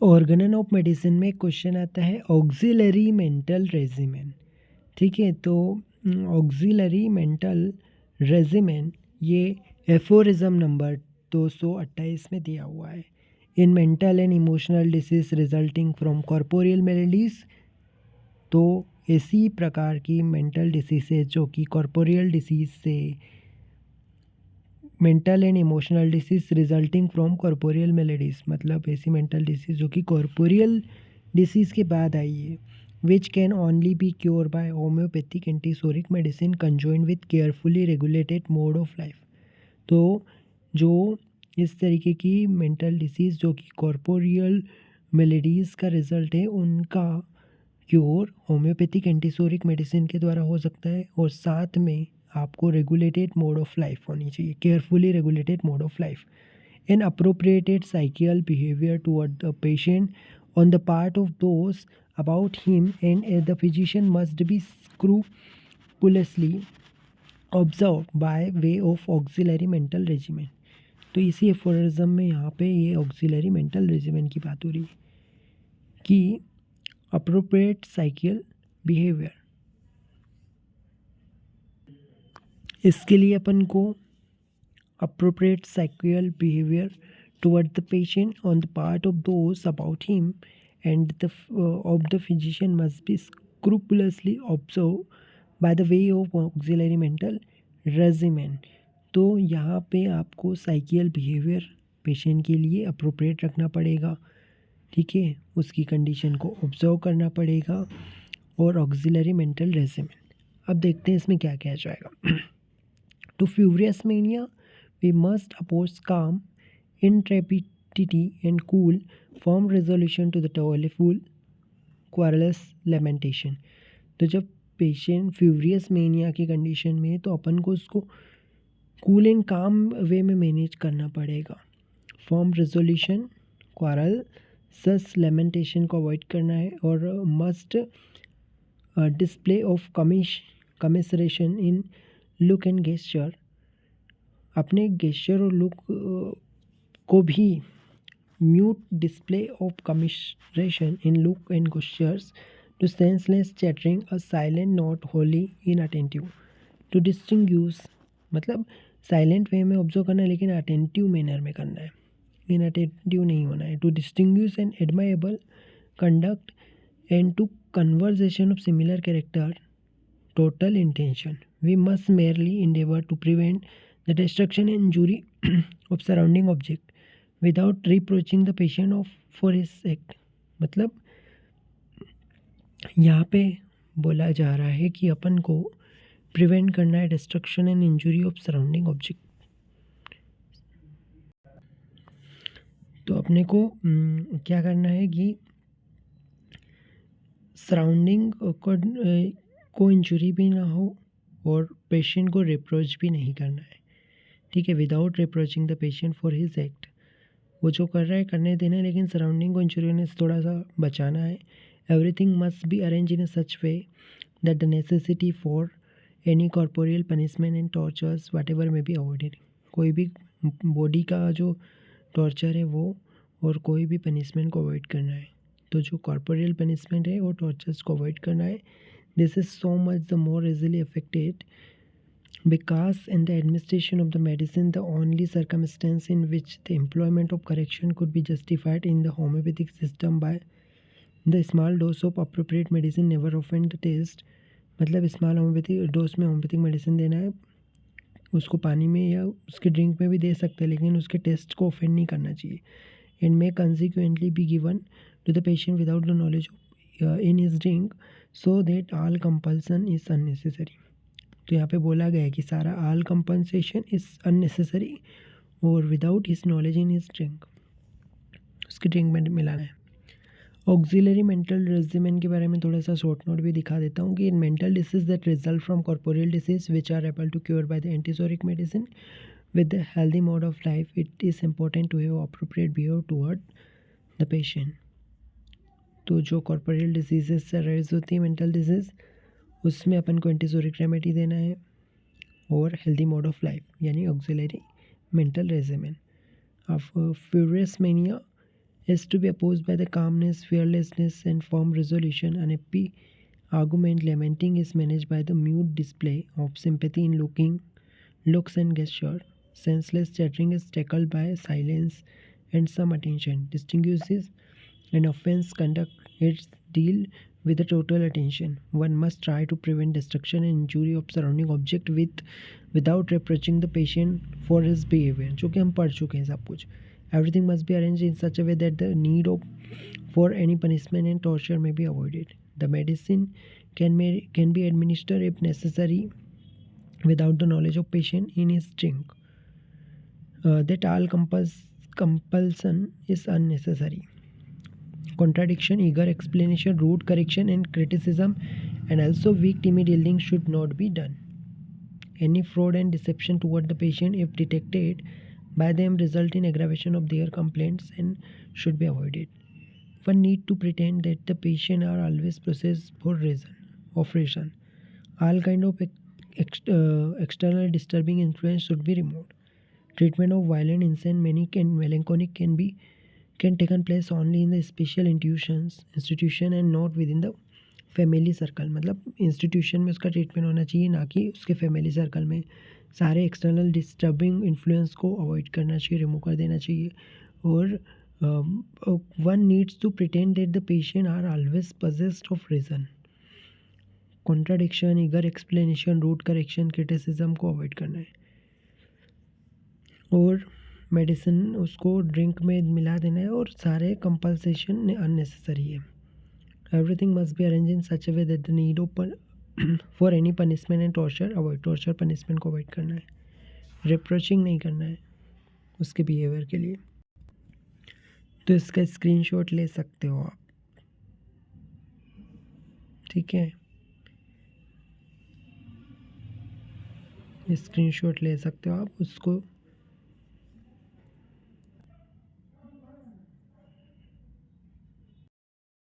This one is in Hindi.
ऑर्गेनन ऑफ मेडिसिन में क्वेश्चन आता है ऑक्सिलरी मेंटल रेजिमेन। ठीक है, तो ऑक्सिलरी मेंटल रेजिमेन ये एफोरिज्म नंबर 228 में दिया हुआ है। In mental and emotional disease resulting from corporeal melodies, तो इसी प्रकार की मेंटल डिसीज़ेज जो कि कॉर्पोरियल डिसीज़ से mental and emotional disease resulting from corporeal melodies, मतलब ऐसी मेंटल डिसीज जो कि कॉर्पोरियल डिसीज़ के बाद आई है, which can only be cure by homoeopathic antipsoric medicine conjoined with carefully regulated mode of life. तो जो इस तरीके की मेंटल डिसीज़ जो कि कॉर्पोरियल मेलेडीज़ का रिजल्ट है, उनका क्योर होम्योपैथिक एंटीसोरिक मेडिसिन के द्वारा हो सकता है, और साथ में आपको रेगुलेटेड मोड ऑफ लाइफ होनी चाहिए, carefully regulated mode of life, an appropriated psychical behaviour toward the patient on the part of those about him, and the physician must be scrupulously observe by way of auxiliary mental regimen. तो इसी एफोरिज्म में यहाँ पे ये ऑक्सिलरी मेंटल रेजिमेन की बात हो रही है कि अप्रोप्रिएट साइकिल बिहेवियर, इसके लिए अपन को appropriate psychical behaviour toward the patient on the part of those about him and the of the physician must be scrupulously observe by the way of auxiliary mental regimen. तो यहाँ पे आपको साइकिल बिहेवियर पेशेंट के लिए अप्रोप्रिएट रखना पड़ेगा, ठीक है, उसकी कंडीशन को ऑब्जर्व करना पड़ेगा, और ऑक्सिलरी मेंटल रेजिमेन। अब देखते हैं इसमें क्या क्या जाएगा। To furious mania, we must oppose calm, intrepidity, and cool, firm resolution to the doleful, querulous lamentation। तो जब पेशेंट फ्यूरियस मेनिया की कंडीशन में है, तो अपन को उसको कूल एंड काम वे में मैनेज करना पड़ेगा। Firm resolution, querulous lamentation को अवॉइड करना है, और must display of commiseration in look and gesture, अपने गेस्चर और लुक को भी mute display of commiseration in look and gestures to senseless chattering, a silent not wholly inattentive, to distinguish, मतलब साइलेंट वे में ऑब्जर्व करना है लेकिन अटेंटिव मैनर में करना है, इन अटेंटिव नहीं होना है। To distinguish an admirable conduct and to conversation of similar character, total intention. We must merely endeavor to prevent the destruction and injury of surrounding object without reproaching the patient of for his act। मतलब यहाँ पे बोला जा रहा है कि अपन को प्रिवेंट करना है destruction and injury of surrounding object. तो अपने को क्या करना है कि सराउंडिंग को इंजुरी भी ना हो और पेशेंट को रिप्रोच भी नहीं करना है, ठीक है, without reproaching the patient for his act. वो जो कर रहा है करने देना है, लेकिन सराउंडिंग को इंजुरी होने से थोड़ा सा बचाना है। Everything must be arrange in a such way that the necessity for any corporeal punishment and tortures what ever में बी अवॉइडेड। कोई भी बॉडी का जो टॉर्चर है वो और कोई भी पनिशमेंट को अवॉइड करना है। तो जो कॉर्पोरियल पनिशमेंट है वो टॉर्चर्स को अवॉइड करना है। This is so much the more easily affected because in the administration of the medicine, the only circumstance in which the employment of correction could be justified in the homeopathic system by the small dose of appropriate medicine never offend the taste। मतलब स्मॉल होम्योपैथिक डोज में होम्योपैथिक मेडिसिन देना है, उसको पानी में या उसके ड्रिंक में भी दे सकते हैं, लेकिन उसके टेस्ट को ऑफेंड नहीं करना चाहिए। And may consequently be given to the patient without the knowledge in his drink so that all compulsion is unnecessary. तो यहाँ पे बोला गया है कि सारा ऑल कंपनसेशन इज़ अननेसेसरी और without his knowledge in his drink, उसकी ड्रिंक में मिलाना है। ऑक्सिलरी मेंटल रेजिमेन के बारे में थोड़ा सा शॉर्ट नोट भी दिखा देता हूँ कि in mental disease that result from corporeal disease which are able to cure by the antipsoric medicine with the healthy mode of life, it is important to have appropriate behave toward the patient. तो जो कॉर्पोरियल डिजीज़ से रेज होती है मेंटल डिजीज़, उसमें अपन को एंटीसोरिक रेमेडी देना है और हेल्दी मोड ऑफ लाइफ यानी auxiliary mental regimen. Of furious mania, is to be opposed by the calmness, fearlessness, and firm resolution. An happy argument lamenting is managed by the mute display of sympathy in looks and gesture. Senseless chattering is tackled by silence and some attention. Distinguishes an offense conduct its deal with the total attention. One must try to prevent destruction and injury of surrounding object without reproaching the patient for his behavior. जो कि हम पढ़ चुके हैं सब कुछ. Everything must be arranged in such a way that the need of for any punishment and torture may be avoided. The medicine can be administered if necessary without the knowledge of patient in his drink. That all compulsion is unnecessary. Contradiction, eager explanation, rude correction and criticism, and also weak timid yielding should not be done. Any fraud and deception toward the patient, if detected by them, result in aggravation of their complaints and should be avoided. One need to pretend that the patient are always possessed for reason. All kind of external disturbing influence should be removed. Treatment of violent, insane, manic and melancholic can taken place only in the special institution and not within the family circle. मतलब इंस्टीट्यूशन में उसका ट्रीटमेंट होना चाहिए, ना कि उसके फैमिली सर्कल में. सारे एक्सटर्नल डिस्टर्बिंग इन्फ्लुएंस को अवॉइड करना चाहिए, रिमूव कर देना चाहिए. और one needs to pretend that the patient are always possessed of reason. Contradiction, eager explanation, rude correction, criticism को अवॉइड करना है. और मेडिसिन उसको ड्रिंक में मिला देना है और सारे कंपल्सेशन अननेसेसरी है. Everything must be arrange in such a way that the need of for any punishment and torture avoid. Torture punishment को अवॉइड करना है. रिप्रोचिंग नहीं करना है उसके बिहेवियर के लिए. तो इसका स्क्रीनशॉट ले सकते हो आप, ठीक है. स्क्रीनशॉट ले सकते हो आप, उसको